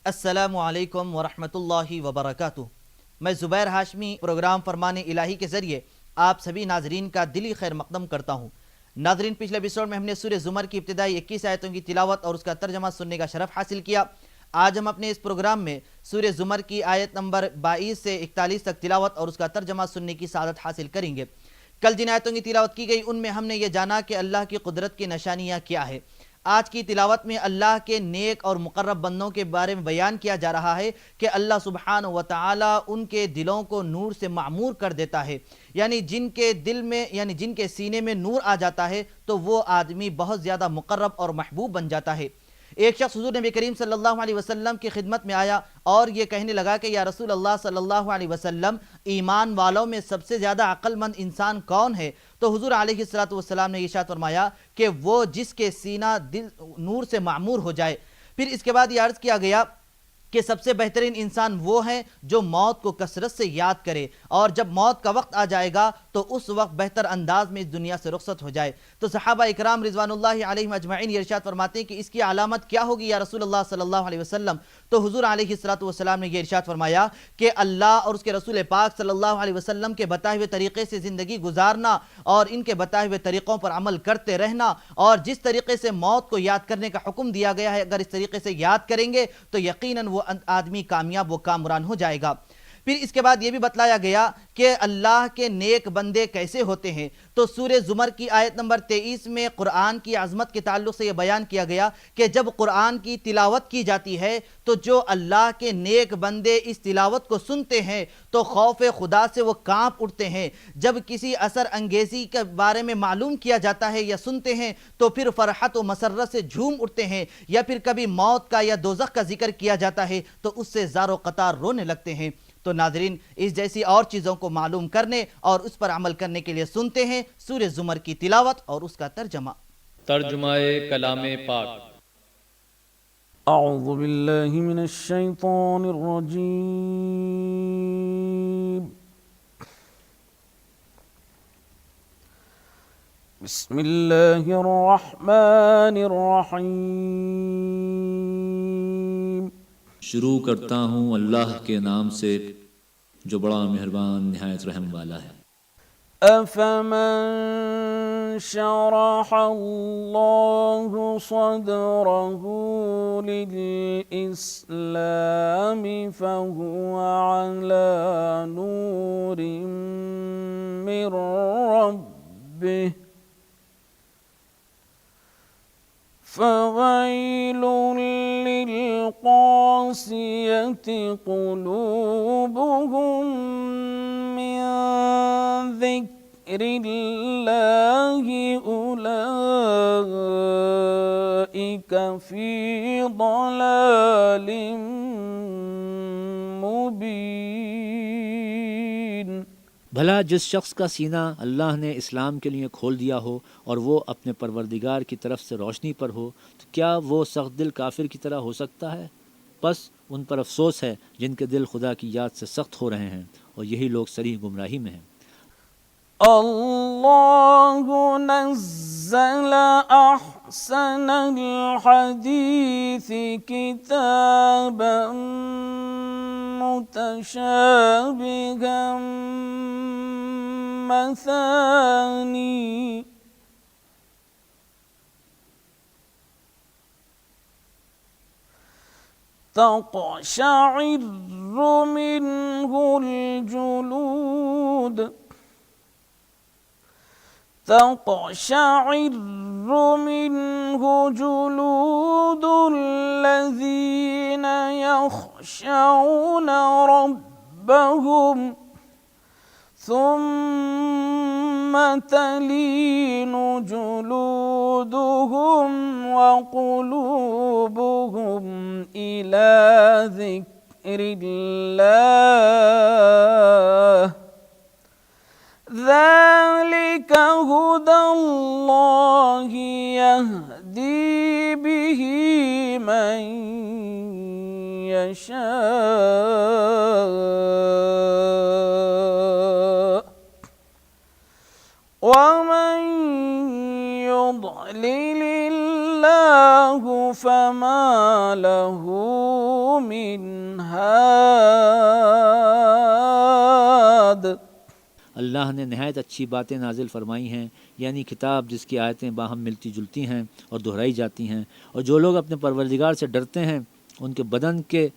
السلام علیکم ورحمۃ اللہ وبرکاتہ۔ میں زبیر ہاشمی پروگرام فرمان الہی کے ذریعے آپ سبھی ناظرین کا دلی خیر مقدم کرتا ہوں۔ ناظرین، پچھلے ایپیسوڈ میں ہم نے سورہ زمر کی ابتدائی 21 آیتوں کی تلاوت اور اس کا ترجمہ سننے کا شرف حاصل کیا۔ آج ہم اپنے اس پروگرام میں سورہ زمر کی آیت نمبر 22 سے 41 تک تلاوت اور اس کا ترجمہ سننے کی سعادت حاصل کریں گے۔ کل جن آیتوں کی تلاوت کی گئی ان میں ہم نے یہ جانا کہ اللہ کی قدرت کی نشانیاں کیا ہے۔ آج کی تلاوت میں اللہ کے نیک اور مقرب بندوں کے بارے میں بیان کیا جا رہا ہے کہ اللہ سبحانہ و تعالی ان کے دلوں کو نور سے معمور کر دیتا ہے، یعنی جن کے دل میں جن کے سینے میں نور آ جاتا ہے تو وہ آدمی بہت زیادہ مقرب اور محبوب بن جاتا ہے۔ ایک شخص حضور نبی کریم صلی اللہ علیہ وسلم کی خدمت میں آیا اور یہ کہنے لگا کہ یا رسول اللہ صلی اللہ علیہ وسلم، ایمان والوں میں سب سے زیادہ عقل مند انسان کون ہے؟ تو حضور علیہ السلام نے ارشاد فرمایا کہ وہ جس کے سینہ دل نور سے معمور ہو جائے۔ پھر اس کے بعد یہ عرض کیا گیا کہ سب سے بہترین انسان وہ ہیں جو موت کو کثرت سے یاد کرے اور جب موت کا وقت آ جائے گا تو اس وقت بہتر انداز میں اس دنیا سے رخصت ہو جائے۔ تو صحابہ اکرام رضوان اللہ علیہم اجمعین یہ ارشاد فرماتے ہیں کہ اس کی علامت کیا ہوگی یا رسول اللہ صلی اللہ علیہ وسلم؟ تو حضور علیہ السلام نے یہ ارشاد فرمایا کہ اللہ اور اس کے رسول پاک صلی اللہ علیہ وسلم کے بتائے ہوئے طریقے سے زندگی گزارنا اور ان کے بتائے ہوئے طریقوں پر عمل کرتے رہنا، اور جس طریقے سے موت کو یاد کرنے کا حکم دیا گیا ہے اگر اس طریقے سے یاد کریں گے تو یقیناً وہ آدمی کامیاب و کامران ہو جائے گا۔ پھر اس کے بعد یہ بھی بتلایا گیا کہ اللہ کے نیک بندے کیسے ہوتے ہیں۔ تو سورہ زمر کی آیت نمبر 23 میں قرآن کی عظمت کے تعلق سے یہ بیان کیا گیا کہ جب قرآن کی تلاوت کی جاتی ہے تو جو اللہ کے نیک بندے اس تلاوت کو سنتے ہیں تو خوف خدا سے وہ کانپ اٹھتے ہیں۔ جب کسی اثر انگیزی کے بارے میں معلوم کیا جاتا ہے یا سنتے ہیں تو پھر فرحت و مسرت سے جھوم اٹھتے ہیں، یا پھر کبھی موت کا یا دوزخ کا ذکر کیا جاتا ہے تو اس سے زار و قطار رونے لگتے ہیں۔ تو ناظرین، اس جیسی اور چیزوں کو معلوم کرنے اور اس پر عمل کرنے کے لیے سنتے ہیں سورہ زمر کی تلاوت اور اس کا ترجمہ۔ ترجمہ کلام پاک۔ اعوذ باللہ من الشیطان الرجیم، بسم اللہ الرحمن الرحیم۔ شروع کرتا ہوں اللہ کے نام سے جو بڑا مہربان نہایت رحم والا ہے۔ افمن شرح اللہ صدره للإسلام فهو على نور من ربه فويل للقاسية قلوبهم من ذكر الله أولئك في ضلال مبين۔ بھلا جس شخص کا سینہ اللہ نے اسلام کے لیے کھول دیا ہو اور وہ اپنے پروردگار کی طرف سے روشنی پر ہو تو کیا وہ سخت دل کافر کی طرح ہو سکتا ہے؟ پس ان پر افسوس ہے جن کے دل خدا کی یاد سے سخت ہو رہے ہیں، اور یہی لوگ صریح گمراہی میں ہیں۔ اللہ نزل احسن الحدیث کتابا متشابہا مثانی تقشعر منه الجلود الذين يخشون ربهم ثم تلين جلودهم وقلوبهم إلى ذكر الله ذلك هدى الله يهدي به من يشاء ومن يضلل الله فما له من هاد۔ اللہ نے نہایت اچھی باتیں نازل فرمائی ہیں، یعنی کتاب جس کی آیتیں باہم ملتی جلتی ہیں اور دہرائی جاتی ہیں، اور جو لوگ اپنے پروردگار سے ڈرتے ہیں ان کے بدن کے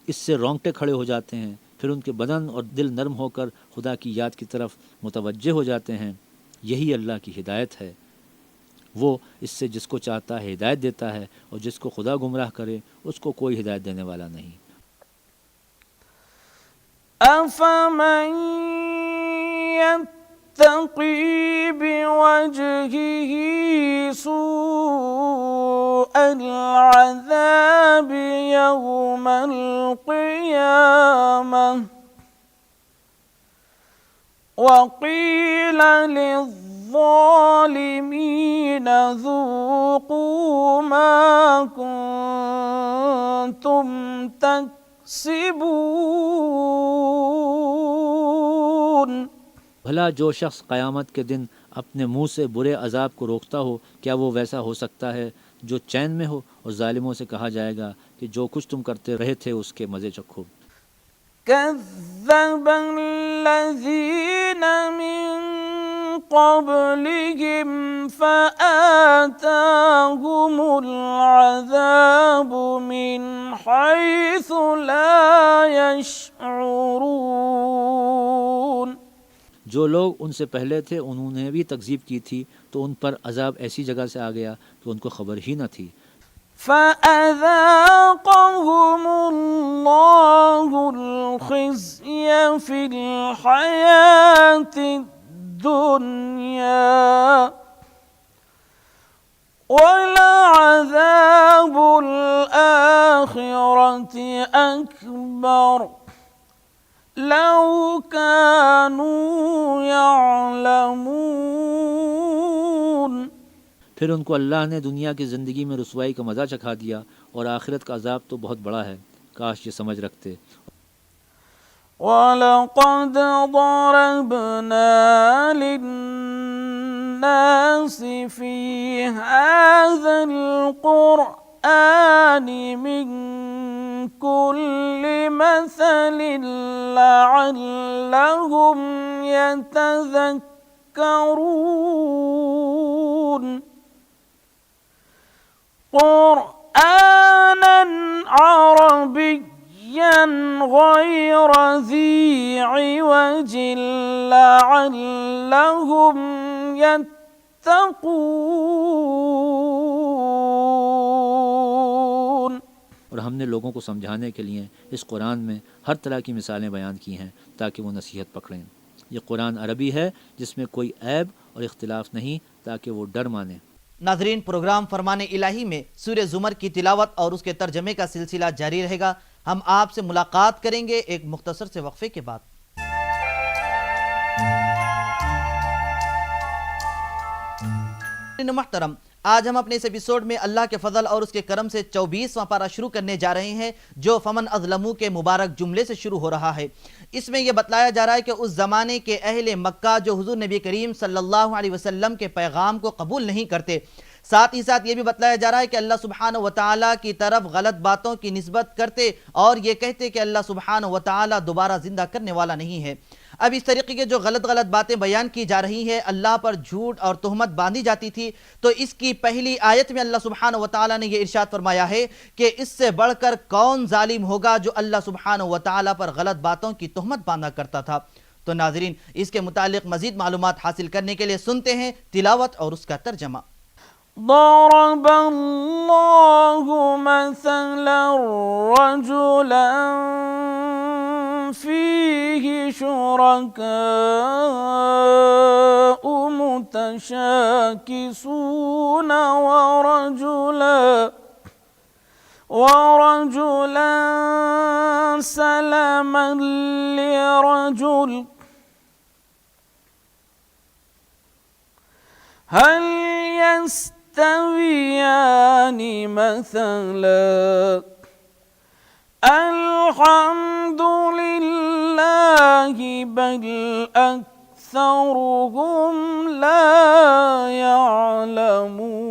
اس سے رونگٹے کھڑے ہو جاتے ہیں، پھر ان کے بدن اور دل نرم ہو کر خدا کی یاد کی طرف متوجہ ہو جاتے ہیں۔ یہی اللہ کی ہدایت ہے، وہ اس سے جس کو چاہتا ہے ہدایت دیتا ہے، اور جس کو خدا گمراہ کرے اس کو کوئی ہدایت دینے والا نہیں۔ أفمن يتقي بوجهه سوء العذاب يوم القيامة وقيل للظالمين ذوقوا ما كنتم تكسبون۔ بھلا جو شخص قیامت کے دن اپنے منہ سے برے عذاب کو روکتا ہو، کیا وہ ویسا ہو سکتا ہے جو چین میں ہو؟ اور ظالموں سے کہا جائے گا کہ جو کچھ تم کرتے رہے تھے اس کے مزے چکھو۔ كذب الذين من قبلهم فآتاهم العذاب من حيث لا يشعرون۔ جو لوگ ان سے پہلے تھے انہوں نے بھی تکذیب کی تھی تو ان پر عذاب ایسی جگہ سے آ گیا کہ ان کو خبر ہی نہ تھی۔ فأذاقهم الله الخزي في الحياة الدنيا ولعذاب الآخرة أكبر لو كانوا يعلمون۔ پھر ان کو اللہ نے دنیا کی زندگی میں رسوائی کا مزہ چکھا دیا، اور آخرت کا عذاب تو بہت بڑا ہے، کاش یہ سمجھ رکھتے۔ وَلَقَدْ ضَرَبْنَا لِلنَّاسِ فِي هَذَا الْقُرْآنِ مِنْ كُلِّ مَثَلٍ لَعَلَّهُمْ يَتَذَكَّرُونَ۔ قرآنا عربيا غير ذي عوج لعلهم يتقون۔ اور ہم نے لوگوں کو سمجھانے کے لیے اس قرآن میں ہر طرح کی مثالیں بیان کی ہیں تاکہ وہ نصیحت پکڑیں۔ یہ قرآن عربی ہے جس میں کوئی عیب اور اختلاف نہیں، تاکہ وہ ڈر مانیں۔ ناظرین، پروگرام فرمان الہی میں سورہ زمر کی تلاوت اور اس کے ترجمے کا سلسلہ جاری رہے گا۔ ہم آپ سے ملاقات کریں گے ایک مختصر سے وقفے کے بعد۔ محترم، آج ہم اپنے اس ایپیسوڈ میں اللہ کے فضل اور اس کے کرم سے 24واں پارہ شروع کرنے جا رہے ہیں، جو فمن اظلمو کے مبارک جملے سے شروع ہو رہا ہے۔ اس میں یہ بتلایا جا رہا ہے کہ اس زمانے کے اہل مکہ جو حضور نبی کریم صلی اللہ علیہ وسلم کے پیغام کو قبول نہیں کرتے، ساتھ ہی ساتھ یہ بھی بتلایا جا رہا ہے کہ اللہ سبحانہ وتعالی کی طرف غلط باتوں کی نسبت کرتے اور یہ کہتے کہ اللہ سبحانہ وتعالی دوبارہ زندہ کرنے والا نہیں ہے۔ اب اس طریقے کے جو غلط باتیں بیان کی جا رہی ہیں، اللہ پر جھوٹ اور تہمت باندھی جاتی تھی، تو اس کی پہلی آیت میں اللہ سبحانہ وتعالی نے یہ ارشاد فرمایا ہے کہ اس سے بڑھ کر کون ظالم ہوگا جو اللہ سبحانہ وتعالی پر غلط باتوں کی تہمت باندھا کرتا تھا۔ تو ناظرین، اس کے متعلق مزید معلومات حاصل کرنے کے لیے سنتے ہیں تلاوت اور اس کا ترجمہ۔ ضرب اللہ مثلا رجلا فيه شركاء متشاكسون ورجلا سلما لرجل هل يستويان مثلا الحمد لله بل أكثرهم لا يعلمون۔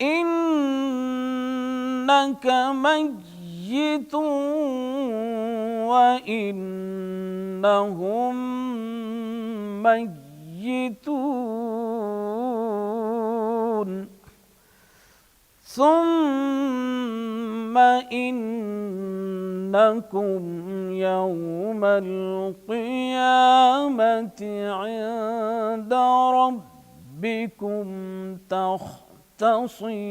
إنك ميت وإنهم ميتون ثم إنكم يوم القيامة عند ربكم تختصمون।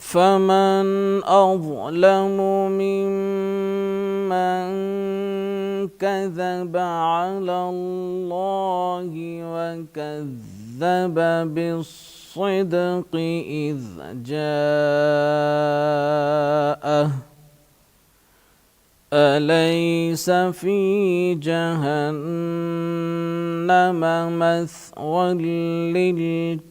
فمن أظلم ممن كذب على الله وكذب بالصدق إذ جاءه أليس في جهنم مثوى للكافرين।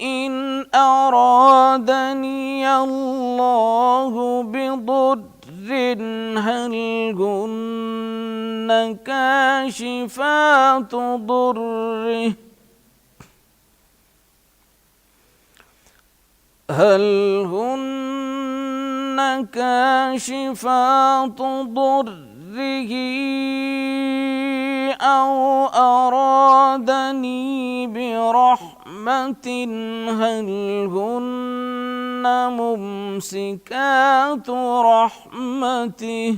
إن أرادني الله بضر هل هن كاشفات ضره هل هن كاشفات ضره أو أرادني برحمة هل هن ممسكات رحمته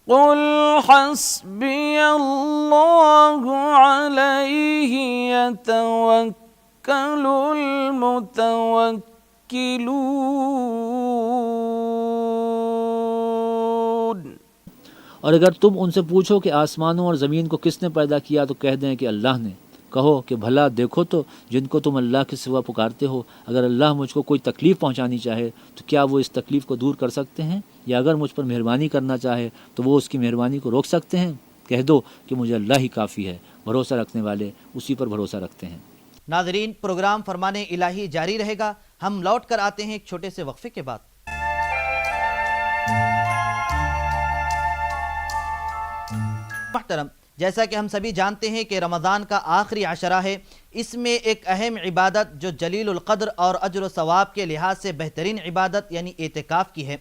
قل حسبي الله عليه يتوكل المتوكلون. اور اگر تم ان سے پوچھو کہ آسمانوں اور زمین کو کس نے پیدا کیا تو کہہ دیں کہ اللہ نے. کہو کہ بھلا دیکھو تو جن کو تم اللہ کے سوا پکارتے ہو، اگر اللہ مجھ کو کوئی تکلیف پہنچانی چاہے تو کیا وہ اس تکلیف کو دور کر سکتے ہیں؟ یا اگر مجھ پر مہربانی کرنا چاہے تو وہ اس کی مہربانی کو روک سکتے ہیں؟ کہہ دو کہ مجھے اللہ ہی کافی ہے، بھروسہ رکھنے والے اسی پر بھروسہ رکھتے ہیں. ناظرین، پروگرام فرمان الہی جاری رہے گا. ہم لوٹ کر آتے ہیں ایک چھوٹے سے وقفے کے بعد. محترم، جیسا کہ ہم سبھی جانتے ہیں کہ رمضان کا آخری عشرہ ہے. اس میں ایک اہم عبادت جو جلیل القدر اور اجر و ثواب کے لحاظ سے بہترین عبادت یعنی اعتکاف کی ہے.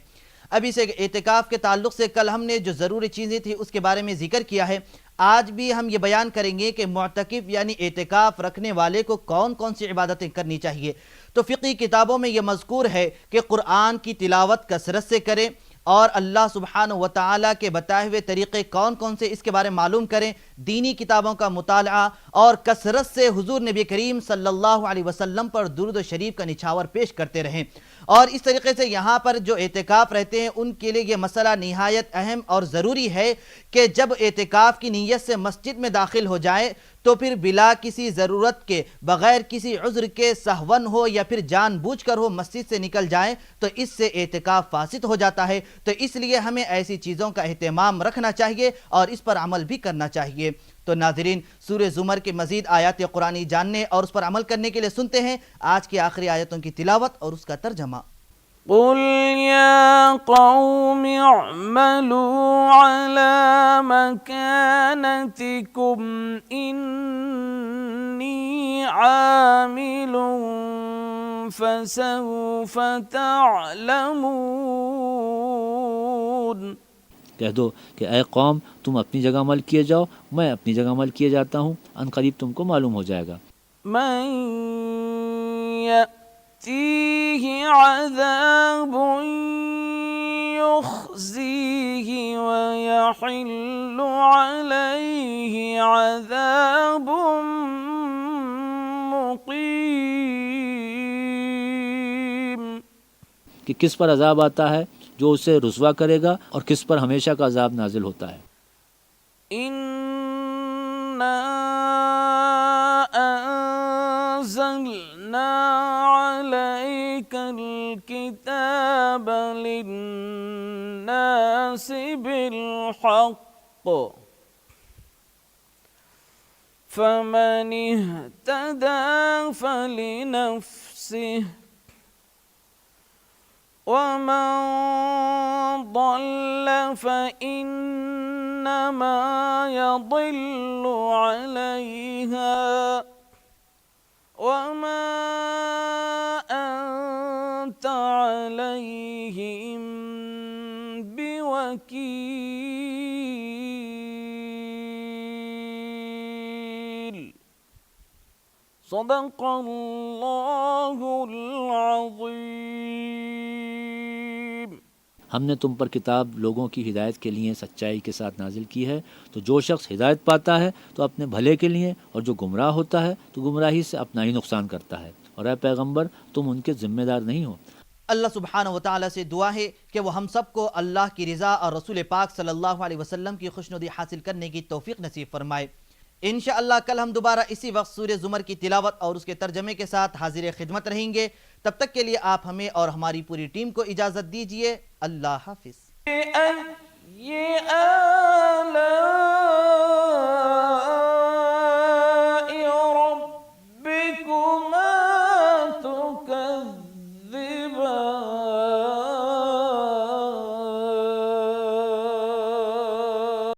اب اس اعتکاف کے تعلق سے کل ہم نے جو ضروری چیزیں تھیں اس کے بارے میں ذکر کیا ہے. آج بھی ہم یہ بیان کریں گے کہ معتکف یعنی اعتکاف رکھنے والے کو کون کون سی عبادتیں کرنی چاہیے. تو فقہی کتابوں میں یہ مذکور ہے کہ قرآن کی تلاوت کثرت سے کریں اور اللہ سبحانہ و تعالیٰ کے بتائے ہوئے طریقے کون کون سے اس کے بارے میں معلوم کریں. دینی کتابوں کا مطالعہ اور کثرت سے حضور نبی کریم صلی اللہ علیہ وسلم پر درود و شریف کا نچھاور پیش کرتے رہیں. اور اس طریقے سے یہاں پر جو اعتکاف رہتے ہیں ان کے لیے یہ مسئلہ نہایت اہم اور ضروری ہے کہ جب اعتکاف کی نیت سے مسجد میں داخل ہو جائے تو پھر بلا کسی ضرورت کے، بغیر کسی عذر کے، سہون ہو یا پھر جان بوجھ کر ہو مسجد سے نکل جائیں تو اس سے اعتکاف فاسد ہو جاتا ہے. تو اس لیے ہمیں ایسی چیزوں کا اہتمام رکھنا چاہیے اور اس پر عمل بھی کرنا چاہیے. تو ناظرین، سورہ زمر کے مزید آیات قرآنی جاننے اور اس پر عمل کرنے کے لیے سنتے ہیں آج کی آخری آیتوں کی تلاوت اور اس کا ترجمہ. قل يا قوم اعملوا على مكانتكم إني عامل فسوف تعلمون. کہہ دو کہ اے قوم تم اپنی جگہ عمل کیے جاؤ، میں اپنی جگہ عمل کیے جاتا ہوں، ان قریب تم کو معلوم ہو جائے گا. من يأتيه عذاب يخزيه ويحل عليه عذاب مقيم. کہ کس پر عذاب آتا ہے جو اسے رسوا کرے گا اور کس پر ہمیشہ کا عذاب نازل ہوتا ہے. إِنَّا أَنزَلْنَا عَلَيْكَ الْكِتَابَ لِلنَّاسِ بِالْحَقِّ فَمَنِ اهْتَدَى فَلِنَفْسِهِ وَمَنْ ضَلَّ فَإِنَّمَا يَضِلُّ عَلَيْهَا وَمَا أَنْتَ عَلَيْهِمْ بِوَكِيلٍ. صدق اللہ العظیم. ہم نے تم پر کتاب لوگوں کی ہدایت کے لیے سچائی کے ساتھ نازل کی ہے، تو جو شخص ہدایت پاتا ہے تو اپنے بھلے کے لیے، اور جو گمراہ ہوتا ہے تو گمراہی سے اپنا ہی نقصان کرتا ہے. اور اے پیغمبر تم ان کے ذمہ دار نہیں ہو. اللہ سبحانہ و تعالیٰ سے دعا ہے کہ وہ ہم سب کو اللہ کی رضا اور رسول پاک صلی اللہ علیہ وسلم کی خوشنودی حاصل کرنے کی توفیق نصیب فرمائے. انشاءاللہ کل ہم دوبارہ اسی وقت سورہ زمر کی تلاوت اور اس کے ترجمے کے ساتھ حاضر خدمت رہیں گے. تب تک کے لیے آپ ہمیں اور ہماری پوری ٹیم کو اجازت دیجیے. اللہ حافظ. یہ آلاء